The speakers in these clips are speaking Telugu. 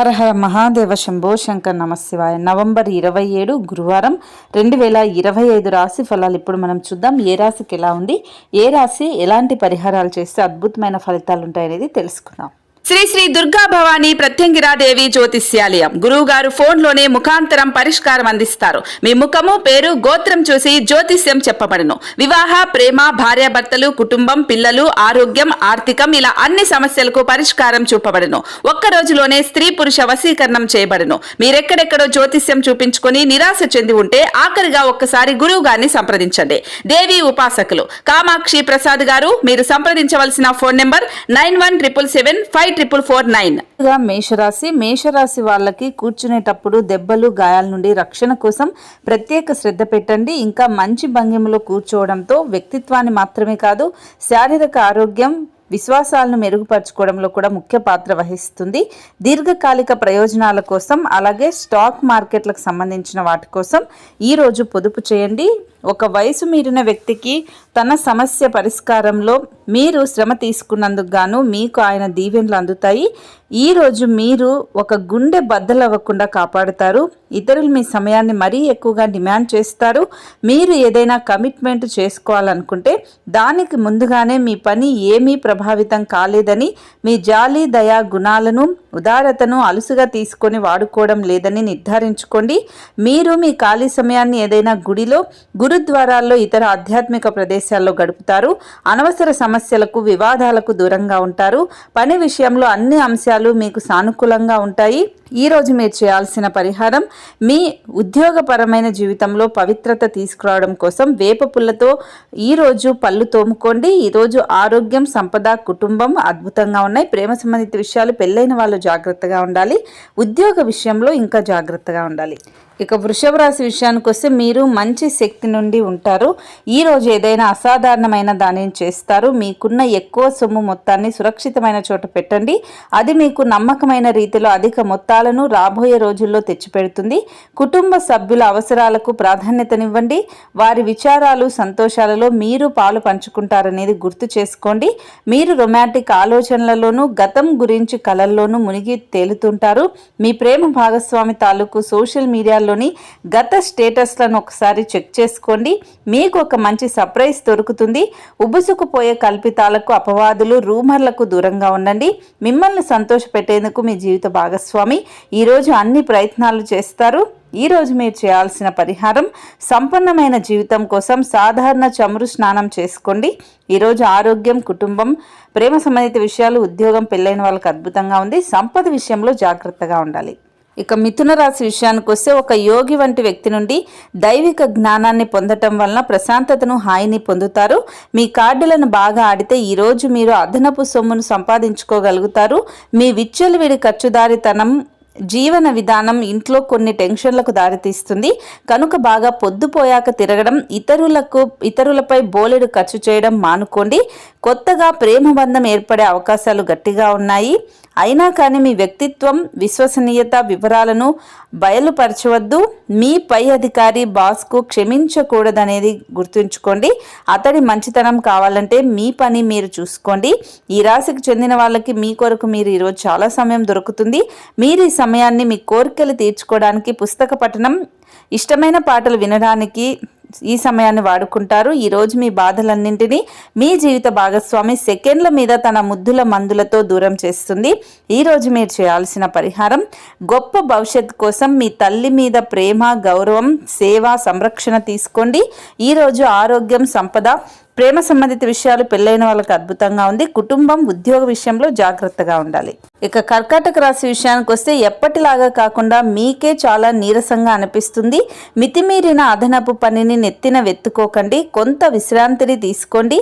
హర హర మహాదేవ శంభో శంకర్ నమశివాయ. నవంబర్ 27 గురువారం 2025 రాశి ఫలాలు ఇప్పుడు మనం చూద్దాం. ఏ రాశికి ఎలా ఉంది, ఏ రాశి ఎలాంటి పరిహారాలు చేస్తే అద్భుతమైన ఫలితాలు ఉంటాయనేది తెలుసుకుందాం. శ్రీ శ్రీ దుర్గా భవానీ ప్రత్యంగిరాదేవి జ్యోతిష్యాలయం. గురువు గారు ఫోన్ లోనే ముఖాంతరం పరిష్కారం అందిస్తారు. మీ ముఖము, పేరు, గోత్రం చూసి జ్యోతిష్యం చెప్పబడును. వివాహ, ప్రేమ, భార్యాభర్తలు, కుటుంబం, పిల్లలు, ఆరోగ్యం, ఆర్థికం ఇలా అన్ని సమస్యలకు పరిష్కారం చూపబడును. ఒక్క రోజులోనే స్త్రీ పురుష వశీకరణం చేయబడును. మీరెక్కడెక్కడో జ్యోతిష్యం చూపించుకొని నిరాశ చెంది ఉంటే ఆఖరిగా ఒక్కసారి గురువు గారిని సంప్రదించండి. దేవి ఉపాసకులు కామాక్షి ప్రసాద్ గారు. మీరు సంప్రదించవలసిన ఫోన్ నెంబర్ 9177754449. మేషరాశి వాళ్ళకి కూర్చునేటప్పుడు దెబ్బలు, గాయాల నుండి రక్షణ కోసం ప్రత్యేక శ్రద్ధ పెట్టండి. ఇంకా మంచి భంగిమలో కూర్చోవడంతో వ్యక్తిత్వాన్ని మాత్రమే కాదు, శారీరక ఆరోగ్యం, విశ్వాసాలను మెరుగుపరచుకోవడంలో కూడా ముఖ్య పాత్ర వహిస్తుంది. దీర్ఘకాలిక ప్రయోజనాల కోసం, అలాగే స్టాక్ మార్కెట్లకు సంబంధించిన వాటి కోసం ఈరోజు పొదుపు చేయండి. ఒక వయసు మీరిన వ్యక్తికి తన సమస్య పరిష్కారంలో మీరు శ్రమ తీసుకున్నందుకు గాను మీకు ఆయన దీవెనలు అందుతాయి. ఈరోజు మీరు ఒక గుండె బద్దలవ్వకుండా కాపాడుతారు. ఇతరులు మీ సమయాన్ని మరీ ఎక్కువగా డిమాండ్ చేస్తారు. మీరు ఏదైనా కమిట్మెంట్ చేసుకోవాలనుకుంటే దానికి ముందుగానే మీ పని ఏమీ ప్రభావితం కాలేదని, మీ జాలి, దయా గుణాలను, ఉదారతను అలుసుగా తీసుకొని వాడుకోవడం లేదని నిర్ధారించుకోండి. మీరు మీ ఖాళీ సమయాన్ని ఏదైనా గుడిలో, గురుద్వారాల్లో, ఇతర ఆధ్యాత్మిక ప్రదేశాల్లో గడుపుతారు. అనవసర సమస్యలకు, వివాదాలకు దూరంగా ఉంటారు. పని విషయంలో అన్ని అంశాలు మీకు సానుకూలంగా ఉంటాయి. ఈరోజు మీరు చేయాల్సిన పరిహారం, మీ ఉద్యోగపరమైన జీవితంలో పవిత్రత తీసుకురావడం కోసం వేప పుల్లతో ఈరోజు పళ్ళు తోముకోండి. ఈరోజు ఆరోగ్యం, సంపద, కుటుంబం అద్భుతంగా ఉన్నాయి. ప్రేమ సంబంధిత విషయాలు, పెళ్ళైన వాళ్ళు జాగ్రత్తగా ఉండాలి. ఉద్యోగ విషయంలో ఇంకా జాగ్రత్తగా ఉండాలి. ఇక వృషభ రాశి విషయానికి వస్తే మీరు మంచి శక్తి నుండి ఉంటారు. ఈరోజు ఏదైనా అసాధారణమైన దానిని చేస్తారు. మీకున్న ఎక్కువ సొమ్ము మొత్తాన్ని సురక్షితమైన చోట పెట్టండి. అది మీకు నమ్మకమైన రీతిలో అధిక మొత్తాలను రాబోయే రోజుల్లో తెచ్చిపెడుతుంది. కుటుంబ సభ్యుల అవసరాలకు ప్రాధాన్యతనివ్వండి. వారి విచారాలు, సంతోషాలలో మీరు పాలు పంచుకుంటారనేది గుర్తు చేసుకోండి. మీరు రొమాంటిక్ ఆలోచనలలోనూ, గతం గురించి కలల్లోనూ మునిగి తేలుతుంటారు. మీ ప్రేమ భాగస్వామి తాలూకు సోషల్ మీడియాలో గత స్టేటస్లను ఒకసారి చెక్ చేసుకోండి. మీకు ఒక మంచి సర్ప్రైజ్ దొరుకుతుంది. ఉబుసుకుపోయే కల్పితాలకు, అపవాదులు, రూమర్లకు దూరంగా ఉండండి. మిమ్మల్ని సంతోషపెట్టేందుకు మీ జీవిత భాగస్వామి ఈరోజు అన్ని ప్రయత్నాలు చేస్తారు. ఈరోజు మీరు చేయాల్సిన పరిహారం, సంపన్నమైన జీవితం కోసం సాధారణ చమురు స్నానం చేసుకోండి. ఈరోజు ఆరోగ్యం, కుటుంబం, ప్రేమ సంబంధిత విషయాలు, ఉద్యోగం, పెళ్ళైన వాళ్ళకి అద్భుతంగా ఉంది. సంపద విషయంలో జాగ్రత్తగా ఉండాలి. ఇక మిథున రాశి విషయానికి వస్తే ఒక యోగి వంటి వ్యక్తి నుండి దైవిక జ్ఞానాన్ని పొందటం వలన ప్రశాంతతను, హాయిని పొందుతారు. మీ కార్డులను బాగా ఆడితే ఈరోజు మీరు అదనపు సొమ్మును సంపాదించుకోగలుగుతారు. మీ విచ్చలవిడి ఖర్చుదారితనం, జీవన విధానం ఇంట్లో కొన్ని టెన్షన్లకు దారితీస్తుంది. కనుక బాగా పొద్దుపోయాక తిరగడం, ఇతరులపై బోలెడు ఖర్చు చేయడం మానుకోండి. కొత్తగా ప్రేమ బంధం ఏర్పడే అవకాశాలు గట్టిగా ఉన్నాయి. అయినా కానీ మీ వ్యక్తిత్వం, విశ్వసనీయత వివరాలను బయలుపరచవద్దు. మీ పై అధికారి, బాస్కు క్షమించకూడదనేది గుర్తుంచుకోండి. అతడి మంచితనం కావాలంటే మీ పని మీరు చూసుకోండి. ఈ రాశికి చెందిన వాళ్ళకి మీ కొరకు మీరు ఈరోజు చాలా సమయం దొరుకుతుంది. మీరు ఈ సమయాన్ని మీ కోరికలు తీర్చుకోవడానికి, పుస్తక పఠనం, ఇష్టమైన పాటలు వినడానికి ఈ సమయాన్ని వాడుకుంటారు. ఈరోజు మీ బాధలన్నింటినీ మీ జీవిత భాగస్వామి సెకండ్ల మీద తన ముద్దుల మందులతో దూరం చేస్తుంది. ఈరోజు మీరు చేయాల్సిన పరిహారం, గొప్ప భవిష్యత్తు కోసం మీ తల్లి మీద ప్రేమ, గౌరవం, సేవ, సంరక్షణ తీసుకోండి. ఈరోజు ఆరోగ్యం, సంపద, ప్రేమ సంబంధిత విషయాలు, పెళ్ళైన వాళ్ళకి అద్భుతంగా ఉంది. కుటుంబం, ఉద్యోగ విషయంలో జాగ్రత్తగా ఉండాలి. ఇక కర్కాటక రాశి విషయానికి వస్తే ఎప్పటిలాగా కాకుండా మీకే చాలా నీరసంగా అనిపిస్తుంది. మితిమీరిన అదనపు పనిని నెత్తిన వెత్తుకోకండి. కొంత విశ్రాంతిని తీసుకోండి.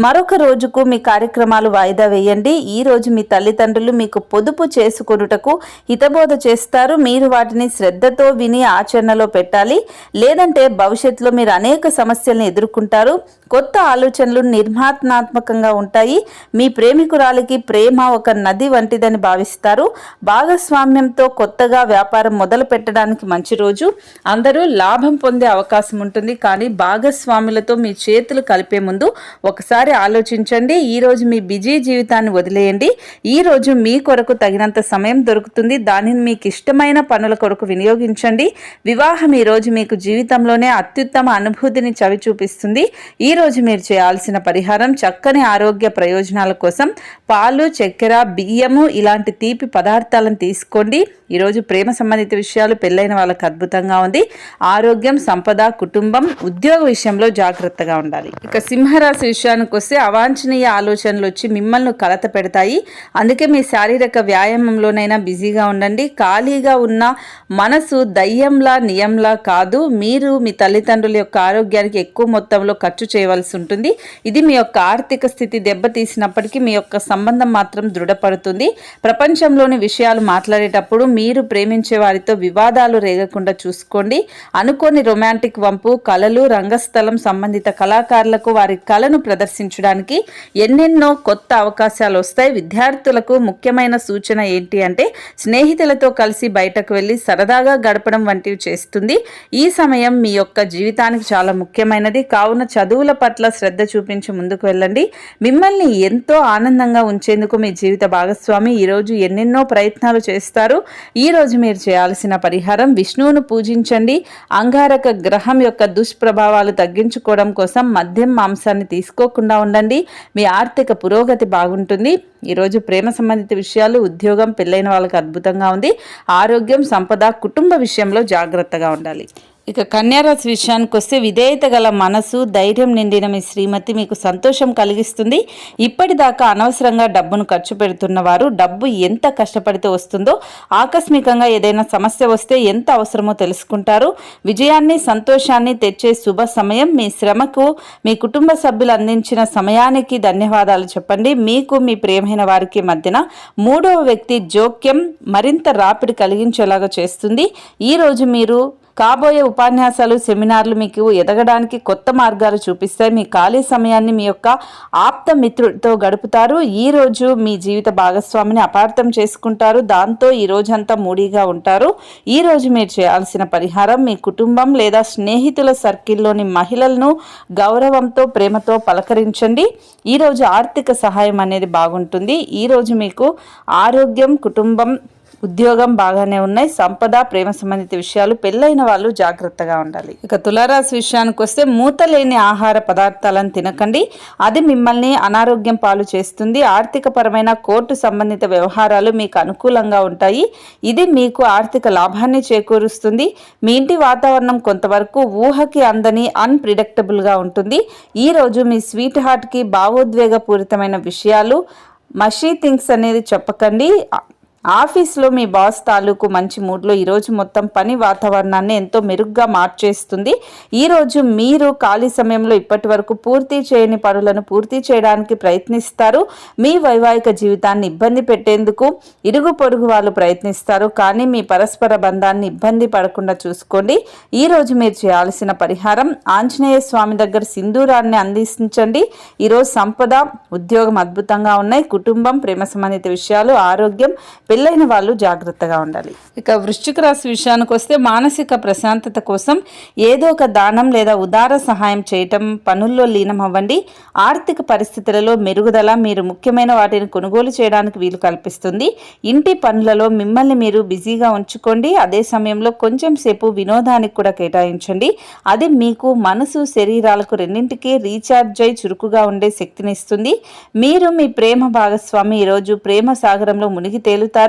మరొక రోజుకు మీ కార్యక్రమాలు వాయిదా వేయండి. ఈ రోజు మీ తల్లిదండ్రులు మీకు పొదుపు చేసుకొనుటకు హితబోధ చేస్తారు. మీరు వాటిని శ్రద్ధతో విని ఆచరణలో పెట్టాలి. లేదంటే భవిష్యత్తులో మీరు అనేక సమస్యలను ఎదుర్కొంటారు. కొత్త ఆలోచనలు నిర్మాణాత్మకంగా ఉంటాయి. మీ ప్రేమికురాలికి ప్రేమ ఒక నది వంటిదని భావిస్తారు. భాగస్వామ్యంతో కొత్తగా వ్యాపారం మొదలు పెట్టడానికి మంచి రోజు. అందరూ లాభం పొందే అవకాశం ఉంటుంది. కానీ భాగస్వాములతో మీ చేతులు కలిపే ముందు ఒకసారి ఆలోచించండి. ఈరోజు మీ బిజీ జీవితాన్ని వదిలేయండి. ఈరోజు మీ కొరకు తగినంత సమయం దొరుకుతుంది. దానిని మీకు ఇష్టమైన పనుల కొరకు వినియోగించండి. వివాహం ఈ రోజు మీకు జీవితంలోనే అత్యుత్తమ అనుభూతిని చవి చూపిస్తుంది. ఈ రోజు మీరు చేయాల్సిన పరిహారం చక్కని ఆరోగ్య ప్రయోజనాల కోసం పాలు, చక్కెర, బియ్యము ఇలాంటి తీపి పదార్థాలను తీసుకోండి. ఈరోజు ప్రేమ సంబంధిత విషయాలు పెళ్ళైన వాళ్ళకి అద్భుతంగా ఉంది. ఆరోగ్యం, సంపద, కుటుంబం, ఉద్యోగ విషయంలో జాగ్రత్తగా ఉండాలి. ఇక సింహరాశి విషయానికి వస్తే అవాంఛనీయ ఆలోచనలు వచ్చి మిమ్మల్ని కలత పెడతాయి. అందుకే మీ శారీరక వ్యాయామంలోనైనా బిజీగా ఉండండి. ఖాళీగా ఉన్న మనసు దయ్యంలా నియంలా కాదు. మీరు మీ తల్లిదండ్రుల యొక్క ఆరోగ్యానికి ఎక్కువ మొత్తంలో ఖర్చు చేయవలసి ఉంటుంది. ఇది మీ యొక్క ఆర్థిక స్థితి దెబ్బతీసినప్పటికీ మీ యొక్క సంబంధం మాత్రం దృఢపడుతుంది. ప్రపంచంలోని విషయాలు మాట్లాడేటప్పుడు మీరు ప్రేమించే వారితో వివాదాలు రేగకుండా చూసుకోండి. అనుకోని రొమాంటిక్ వంపు, కళలు, రంగస్థలం సంబంధిత కళాకారులకు వారి కళను ప్రదర్శించడానికి ఎన్నెన్నో కొత్త అవకాశాలు వస్తాయి. విద్యార్థులకు ముఖ్యమైన సూచన ఏంటి అంటే స్నేహితులతో కలిసి బయటకు వెళ్ళి సరదాగా గడపడం వంటివి చేస్తుంది. ఈ సమయం మీ యొక్క జీవితానికి చాలా ముఖ్యమైనది. కావున చదువుల పట్ల శ్రద్ధ చూపించి ముందుకు వెళ్ళండి. మిమ్మల్ని ఎంతో ఆనందంగా ఉంచేందుకు మీ జీవిత భాగస్వామి ఈరోజు ఎన్నెన్నో ప్రయత్నాలు చేస్తారు. ఈరోజు మీరు చేయాల్సిన పరిహారం విష్ణువును పూజించండి. అంగారక గ్రహం యొక్క దుష్ప్రభావాలు తగ్గించుకోవడం కోసం మద్యం, మాంసాన్ని తీసుకోకుండా ఉండండి. మీ ఆర్థిక పురోగతి బాగుంటుంది. ఈరోజు ప్రేమ సంబంధిత విషయాలు, ఉద్యోగం, పెళ్ళైన వాళ్ళకి అద్భుతంగా ఉంది. ఆరోగ్యం, సంపద, కుటుంబ విషయంలో జాగ్రత్తగా ఉండాలి. ఇక కన్యారాశి విషయానికి వస్తే విధేయత గల మనసు, ధైర్యం నిండిన మీ శ్రీమతి మీకు సంతోషం కలిగిస్తుంది. ఇప్పటిదాకా అనవసరంగా డబ్బును ఖర్చు పెడుతున్న వారు డబ్బు ఎంత కష్టపడితే వస్తుందో, ఆకస్మికంగా ఏదైనా సమస్య వస్తే ఎంత అవసరమో తెలుసుకుంటారు. విజయాన్ని, సంతోషాన్ని తెచ్చే శుభ సమయం. మీ శ్రమకు మీ కుటుంబ సభ్యులు అందించిన సమయానికి ధన్యవాదాలు చెప్పండి. మీకు మీ ప్రియమైన వారికి మధ్యన మూడవ వ్యక్తి జోక్యం మరింత రాపిడి కలిగించేలాగా చేస్తుంది. ఈరోజు మీరు కాబోయే ఉపన్యాసాలు, సెమినార్లు మీకు ఎదగడానికి కొత్త మార్గాలు చూపిస్తాయి. మీ ఖాళీ సమయాన్ని మీ యొక్క ఆప్త మిత్రుడితో గడుపుతారు. ఈరోజు మీ జీవిత భాగస్వామిని అపార్థం చేసుకుంటారు. దాంతో ఈ రోజంతా మూడీగా ఉంటారు. ఈరోజు మీరు చేయాల్సిన పరిహారం మీ కుటుంబం లేదా స్నేహితుల సర్కిల్లోని మహిళలను గౌరవంతో, ప్రేమతో పలకరించండి. ఈరోజు ఆర్థిక సహాయం అనేది బాగుంటుంది. ఈరోజు మీకు ఆరోగ్యం, కుటుంబం, ఉద్యోగం బాగానే ఉన్నాయి. సంపద, ప్రేమ సంబంధిత విషయాలు, పెళ్ళైన వాళ్ళు జాగ్రత్తగా ఉండాలి. ఇక తులారాశి విషయానికి వస్తే మూత లేని ఆహార పదార్థాలను తినకండి. అది మిమ్మల్ని అనారోగ్యం పాలు చేస్తుంది. ఆర్థిక పరమైన కోర్టు సంబంధిత వ్యవహారాలు మీకు అనుకూలంగా ఉంటాయి. ఇది మీకు ఆర్థిక లాభాన్ని చేకూరుస్తుంది. మీ ఇంటి వాతావరణం కొంతవరకు ఊహకి అందని అన్ప్రిడిక్టబుల్గా ఉంటుంది. ఈరోజు మీ స్వీట్ హార్ట్కి భావోద్వేగపూరితమైన విషయాలు, మషీ థింగ్స్ అనేది చెప్పకండి. ఆఫీస్లో మీ బాస్ తాలూకు మంచి మూడ్లో ఈరోజు మొత్తం పని వాతావరణాన్ని ఎంతో మెరుగ్గా మార్చేస్తుంది. ఈరోజు మీరు ఖాళీ సమయంలో ఇప్పటి వరకు పూర్తి చేయని పనులను పూర్తి చేయడానికి ప్రయత్నిస్తారు. మీ వైవాహిక జీవితాన్ని ఇబ్బంది పెట్టేందుకు ఇరుగు పొరుగు వాళ్ళు ప్రయత్నిస్తారు. కానీ మీ పరస్పర బంధాన్ని ఇబ్బంది పడకుండా చూసుకోండి. ఈరోజు మీరు చేయాల్సిన పరిహారం ఆంజనేయ స్వామి దగ్గర సింధూరాన్ని అందించండి. ఈరోజు సంపద, ఉద్యోగం అద్భుతంగా ఉన్నాయి. కుటుంబం, ప్రేమ సంబంధిత విషయాలు, ఆరోగ్యం, పెళ్ళైన వాళ్ళు జాగ్రత్తగా ఉండాలి. ఇక వృశ్చిక రాశి విషయానికి వస్తే మానసిక ప్రశాంతత కోసం ఏదో ఒక దానం లేదా ఉదార సహాయం చేయటం, పనుల్లో లీనం అవ్వండి. ఆర్థిక పరిస్థితులలో మెరుగుదల మీరు ముఖ్యమైన వాటిని కొనుగోలు చేయడానికి వీలు కల్పిస్తుంది. ఇంటి పనులలో మిమ్మల్ని మీరు బిజీగా ఉంచుకోండి. అదే సమయంలో కొంచెం సేపు వినోదానికి కూడా కేటాయించండి. అది మీకు మనసు, శరీరాలకు రెండింటికి రీఛార్జ్ అయి చురుకుగా ఉండే శక్తినిస్తుంది. మీరు మీ ప్రేమ భాగస్వామి ఈరోజు ప్రేమ సాగరంలో మునిగి తేలుతారు.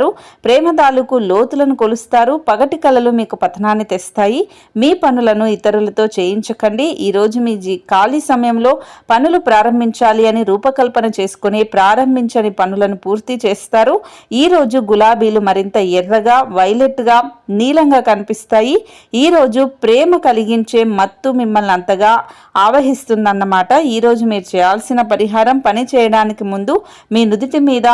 ప్రేమ తాలూకు లోతులను కొలుస్తారు. పగటి కళలు మీకు పతనాన్ని తెస్తాయి. మీ పనులను ఇతరులతో చేయించకండి. ఈరోజు మీ ఖాళీ సమయంలో పనులు ప్రారంభించాలి అని రూపకల్పన చేసుకుని ప్రారంభించని పనులను పూర్తి చేస్తారు. ఈరోజు గులాబీలు మరింత ఎర్రగా, వైలెట్గా, నీలంగా కనిపిస్తాయి. ఈరోజు ప్రేమ కలిగించే మత్తు మిమ్మల్ని అంతగా ఆవహిస్తుందన్నమాట. ఈరోజు మీరు చేయాల్సిన పరిహారం పని చేయడానికి ముందు మీ నుదిటి మీద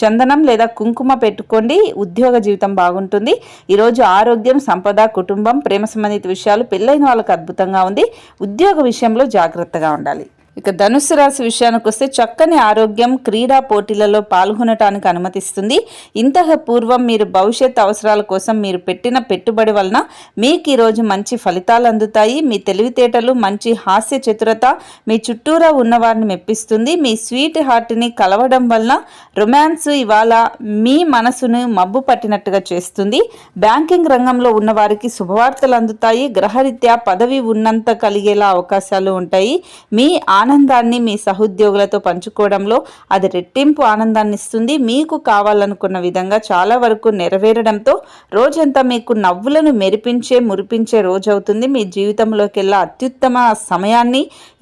చందనం లేదా కుంకుమ పెట్టుకోండి. ఉద్యోగ జీవితం బాగుంటుంది. ఈరోజు ఆరోగ్యం, సంపద, కుటుంబం, ప్రేమ సంబంధిత విషయాలు, పెళ్ళైన వాళ్ళకి అద్భుతంగా ఉంది. ఉద్యోగ విషయంలో జాగ్రత్తగా ఉండాలి. ఇక ధనుస్సు రాశి విషయానికి వస్తే చక్కని ఆరోగ్యం క్రీడా పోటీలలో పాల్గొనటానికి అనుమతిస్తుంది. ఇంతకు పూర్వం మీరు భవిష్యత్ అవసరాల కోసం మీరు పెట్టిన పెట్టుబడి వలన మీకు ఈరోజు మంచి ఫలితాలు అందుతాయి. మీ తెలివితేటలు, మంచి హాస్య చతురత మీ చుట్టూరా ఉన్నవారిని మెప్పిస్తుంది. మీ స్వీట్ హార్ట్ని కలవడం వలన రొమాన్స్ ఇవాళ మీ మనసును మబ్బు పట్టినట్టుగా చేస్తుంది. బ్యాంకింగ్ రంగంలో ఉన్న వారికి శుభవార్తలు అందుతాయి. గ్రహరీత్యా పదవి ఉన్నంత కలిగేలా అవకాశాలు ఉంటాయి. మీ ఆనందాన్ని మీ సహోద్యోగులతో పంచుకోవడంలో అది రెట్టింపు ఆనందాన్ని ఇస్తుంది. మీకు కావాలనుకున్న విధంగా చాలా వరకు నెరవేరడంతో రోజంతా మీకు నవ్వులను మురిపించే రోజు అవుతుంది. మీ జీవితంలోకెల్లా అత్యుత్తమ సమయాన్ని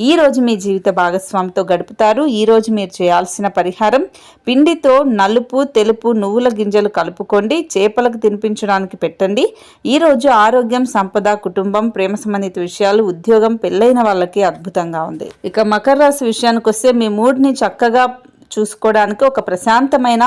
ఈ రోజు మీ జీవిత భాగస్వామితో గడుపుతారు. ఈ రోజు మీరు చేయాల్సిన పరిహారం పిండితో నలుపు తెలుపు నువ్వుల గింజలు కలుపుకోండి, చేపలకు తినిపించడానికి పెట్టండి. ఈ రోజు ఆరోగ్యం, సంపద, కుటుంబం, ప్రేమ సంబంధిత విషయాలు, ఉద్యోగం, పెళ్ళైన వాళ్ళకి అద్భుతంగా ఉంది. ఇక మకర రాశి విషయానికి వస్తే మీ మూడ్ని చక్కగా చూసుకోవడానికి ఒక ప్రశాంతమైన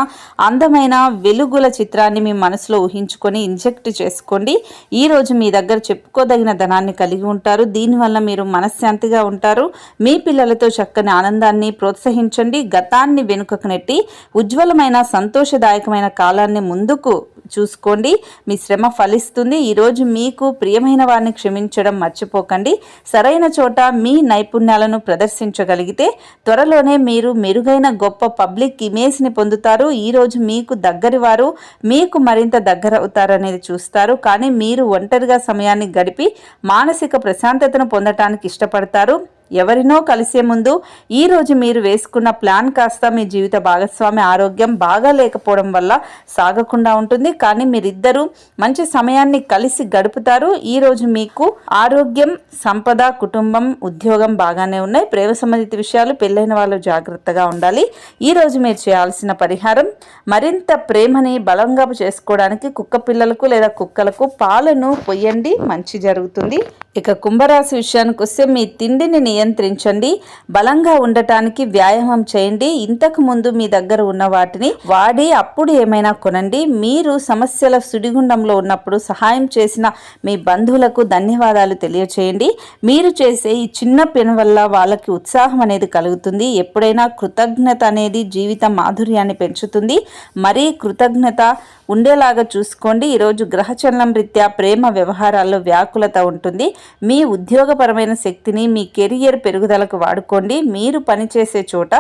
అందమైన వెలుగుల చిత్రాన్ని మీ మనసులో ఊహించుకొని ఇంజెక్ట్ చేసుకోండి. ఈరోజు మీ దగ్గర చెప్పుకోదగిన ధనాన్ని కలిగి ఉంటారు. దీనివల్ల మీరు మనశ్శాంతిగా ఉంటారు. మీ పిల్లలతో చక్కని ఆనందాన్ని ప్రోత్సహించండి. గతాన్ని వెనుకకు నెట్టి ఉజ్వలమైన సంతోషదాయకమైన కాలాన్ని ముందుకు చూసుకోండి. మీ శ్రమ ఫలిస్తుంది. ఈరోజు మీకు ప్రియమైన వారిని క్షమించడం మర్చిపోకండి. సరైన చోట మీ నైపుణ్యాలను ప్రదర్శించగలిగితే త్వరలోనే మీరు మెరుగైన గొప్ప పబ్లిక్ ఇమేజ్ని పొందుతారు. ఈరోజు మీకు దగ్గరి వారు మీకు మరింత దగ్గర అవుతారనేది చూస్తారు. కానీ మీరు ఒంటరిగా సమయాన్ని గడిపి మానసిక ప్రశాంతతను పొందటానికి ఇష్టపడతారు. ఎవరినో కలిసే ముందు ఈరోజు మీరు వేసుకున్న ప్లాన్ కాస్త మీ జీవిత భాగస్వామి ఆరోగ్యం బాగా లేకపోవడం వల్ల సాగకుండా ఉంటుంది. కానీ మీరిద్దరూ మంచి సమయాన్ని కలిసి గడుపుతారు. ఈరోజు మీకు ఆరోగ్యం, సంపద, కుటుంబం, ఉద్యోగం బాగానే ఉన్నాయి. ప్రేమ సంబంధిత విషయాలు, పెళ్ళైన వాళ్ళు జాగ్రత్తగా ఉండాలి. ఈరోజు మీరు చేయాల్సిన పరిహారం మరింత ప్రేమని బలంగా చేసుకోవడానికి కుక్క పిల్లలకు లేదా కుక్కలకు పాలను పొయ్యండి, మంచి జరుగుతుంది. ఇక కుంభరాశి విషయానికి వస్తే మీ తిండిని నియంత్రించండి. బలంగా ఉండటానికి వ్యాయామం చేయండి. ఇంతకు ముందు మీ దగ్గర ఉన్న వాటిని వాడి అప్పుడు ఏమైనా కొనండి. మీరు సమస్యల సుడిగుండంలో ఉన్నప్పుడు సహాయం చేసిన మీ బంధువులకు ధన్యవాదాలు తెలియచేయండి. మీరు చేసే ఈ చిన్న పని వల్ల వాళ్ళకి ఉత్సాహం అనేది కలుగుతుంది. ఎప్పుడైనా కృతజ్ఞత అనేది జీవిత మాధుర్యాన్ని పెంచుతుంది. మరీ కృతజ్ఞత ఉండేలాగా చూసుకోండి. ఈరోజు గ్రహచలనం రీత్యా ప్రేమ వ్యవహారాల్లో వ్యాకులత ఉంటుంది. మీ ఉద్యోగపరమైన శక్తిని మీ కెరియర్ పెరుగుదలకు వాడుకోండి. మీరు పనిచేసే చోట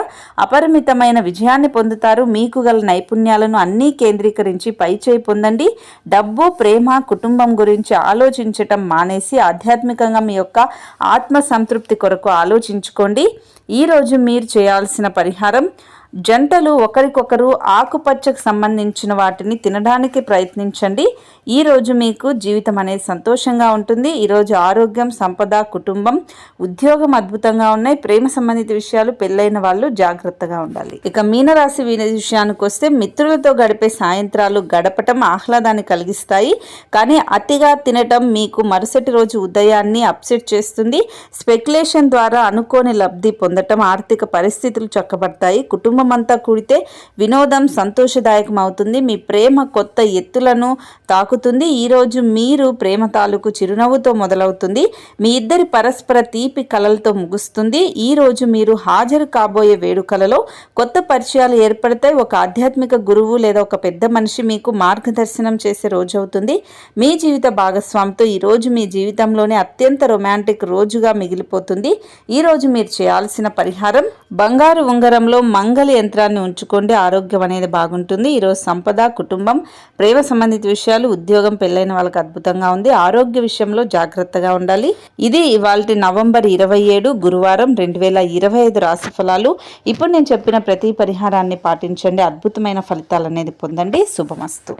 అపరిమితమైన విజయాన్ని పొందుతారు. మీకు గల నైపుణ్యాలను అన్నీ కేంద్రీకరించి పైచేయి పొందండి. డబ్బు, ప్రేమ, కుటుంబం గురించి ఆలోచించటం మానేసి ఆధ్యాత్మికంగా మీ యొక్క ఆత్మ సంతృప్తి కొరకు ఆలోచించుకోండి. ఈరోజు మీరు చేయాల్సిన పరిహారం జంటలు ఒకరికొకరు ఆకుపచ్చకు సంబంధించిన వాటిని తినడానికి ప్రయత్నించండి. ఈరోజు మీకు జీవితం అనేది సంతోషంగా ఉంటుంది. ఈరోజు ఆరోగ్యం, సంపద, కుటుంబం, ఉద్యోగం అద్భుతంగా ఉన్నాయి. ప్రేమ సంబంధిత విషయాలు, పెళ్ళైన వాళ్ళు జాగ్రత్తగా ఉండాలి. ఇక మీనరాశి విషయానికి వస్తే మిత్రులతో గడిపే సాయంత్రాలు గడపటం ఆహ్లాదాన్ని కలిగిస్తాయి. కానీ అతిగా తినటం మీకు మరుసటి రోజు ఉదయాన్ని అప్సెట్ చేస్తుంది. స్పెక్యులేషన్ ద్వారా అనుకోని లబ్ధి పొందటం ఆర్థిక పరిస్థితులు చక్కబడతాయి. కుటుంబం అంతా కూడితే వినోదం సంతోషదాయకం అవుతుంది. మీ ప్రేమ కొత్త ఎత్తులను తాకుతుంది. ఈరోజు మీరు ప్రేమ తాలూకు చిరునవ్వుతో మొదలవుతుంది. మీ ఇద్దరి పరస్పర తీపి కలలతో ముగుస్తుంది. ఈరోజు మీరు హాజరు కాబోయే వేడుకలలో కొత్త పరిచయాలు ఏర్పడతాయి. ఒక ఆధ్యాత్మిక గురువు లేదా ఒక పెద్ద మనిషి మీకు మార్గదర్శనం చేసే రోజు అవుతుంది. మీ జీవిత భాగస్వామితో ఈరోజు మీ జీవితంలోనే అత్యంత రొమాంటిక్ రోజుగా మిగిలిపోతుంది. ఈరోజు మీరు చేయాల్సిన పరిహారం బంగారు ఉంగరంలో మంగళ యంత్రాన్ని ఉంచుకోండి. ఆరోగ్యం అనేది బాగుంటుంది. ఈరోజు సంపద, కుటుంబం, ప్రేమ సంబంధిత విషయాలు, ఉద్యోగం, పెళ్ళైన వాళ్ళకి అద్భుతంగా ఉంది. ఆరోగ్య విషయంలో జాగ్రత్తగా ఉండాలి. ఇది ఇవాల్టి నవంబర్ 27 గురువారం 2025 రాశి ఫలాలు. ఇప్పుడు నేను చెప్పిన ప్రతి పరిహారాన్ని పాటించండి. అద్భుతమైన ఫలితాలు అనేది పొందండి. శుభమస్తు.